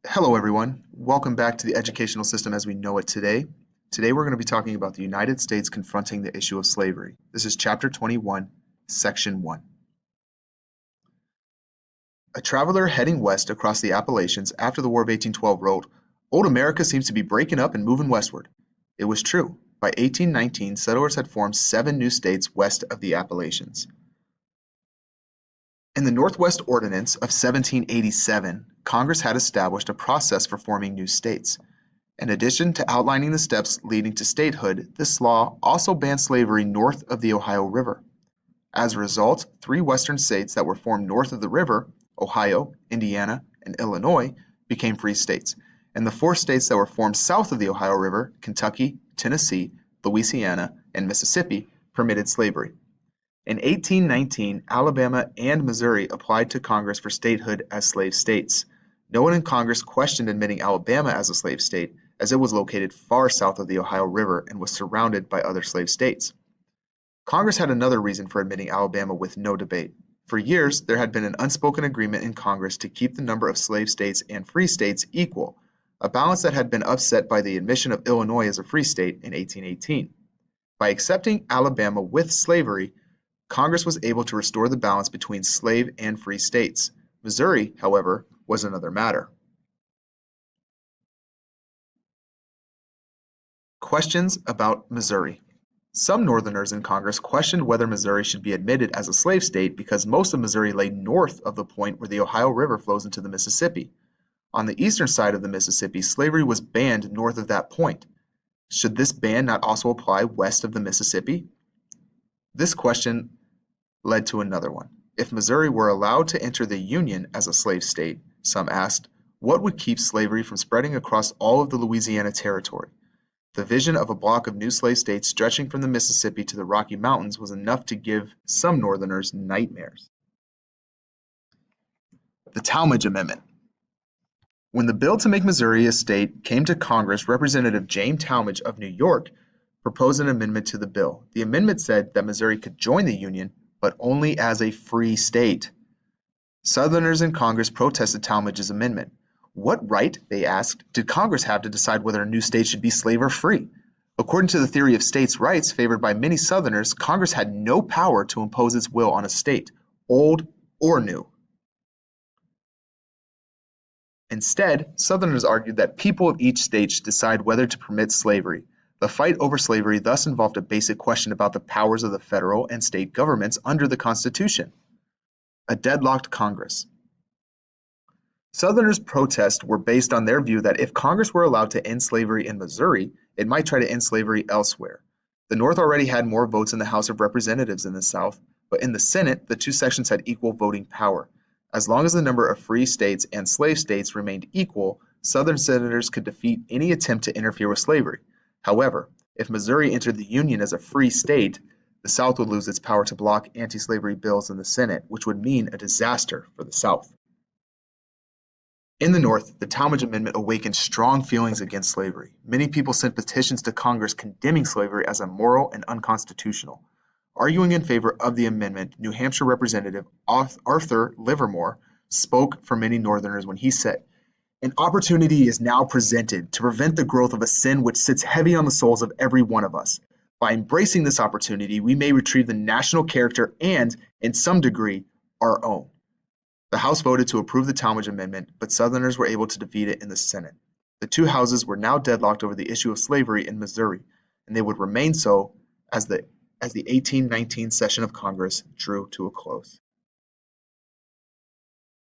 Hello, everyone. Welcome back to the educational system as we know it today. Today, we're going to be talking about the United States confronting the issue of slavery. This is Chapter 21, Section 1. A traveler heading west across the Appalachians after the War of 1812 wrote, "Old America seems to be breaking up and moving westward." It was true. By 1819, settlers had formed 7 new states west of the Appalachians. In the Northwest Ordinance of 1787, Congress had established a process for forming new states. In addition to outlining the steps leading to statehood, this law also banned slavery north of the Ohio River. As a result, 3 western states that were formed north of the river, Ohio, Indiana, and Illinois, became free states, and the 4 states that were formed south of the Ohio River, Kentucky, Tennessee, Louisiana, and Mississippi, permitted slavery. In 1819, Alabama and Missouri applied to Congress for statehood as slave states. No one in Congress questioned admitting Alabama as a slave state, as it was located far south of the Ohio River and was surrounded by other slave states. Congress had another reason for admitting Alabama with no debate. For years, there had been an unspoken agreement in Congress to keep the number of slave states and free states equal, a balance that had been upset by the admission of Illinois as a free state in 1818. By accepting Alabama with slavery, Congress was able to restore the balance between slave and free states. Missouri, however, was another matter. Questions about Missouri. Some Northerners in Congress questioned whether Missouri should be admitted as a slave state because most of Missouri lay north of the point where the Ohio River flows into the Mississippi. On the eastern side of the Mississippi, slavery was banned north of that point. Should this ban not also apply west of the Mississippi? This question led to another one. If Missouri were allowed to enter the Union as a slave state, some asked, what would keep slavery from spreading across all of the Louisiana Territory? The vision of a block of new slave states stretching from the Mississippi to the Rocky Mountains was enough to give some Northerners nightmares. The Talmadge Amendment. When the bill to make Missouri a state came to Congress, Representative James Talmadge of New York proposed an amendment to the bill. The amendment said that Missouri could join the Union, but only as a free state. Southerners in Congress protested Talmadge's amendment. What right, they asked, did Congress have to decide whether a new state should be slave or free? According to the theory of states' rights favored by many Southerners, Congress had no power to impose its will on a state, old or new. Instead, Southerners argued that people of each state should decide whether to permit slavery. The fight over slavery thus involved a basic question about the powers of the federal and state governments under the Constitution. A deadlocked Congress. Southerners' protests were based on their view that if Congress were allowed to end slavery in Missouri, it might try to end slavery elsewhere. The North already had more votes in the House of Representatives than the South, but in the Senate, the 2 sections had equal voting power. As long as the number of free states and slave states remained equal, Southern senators could defeat any attempt to interfere with slavery. However, if Missouri entered the Union as a free state, the South would lose its power to block anti-slavery bills in the Senate, which would mean a disaster for the South. In the North, the Talmadge Amendment awakened strong feelings against slavery. Many people sent petitions to Congress condemning slavery as immoral and unconstitutional. Arguing in favor of the amendment, New Hampshire Representative Arthur Livermore spoke for many Northerners when he said, "An opportunity is now presented to prevent the growth of a sin which sits heavy on the souls of every one of us. By embracing this opportunity, we may retrieve the national character and, in some degree, our own." The House voted to approve the Talmadge Amendment, but Southerners were able to defeat it in the Senate. The 2 houses were now deadlocked over the issue of slavery in Missouri, and they would remain so as the 1819 session of Congress drew to a close.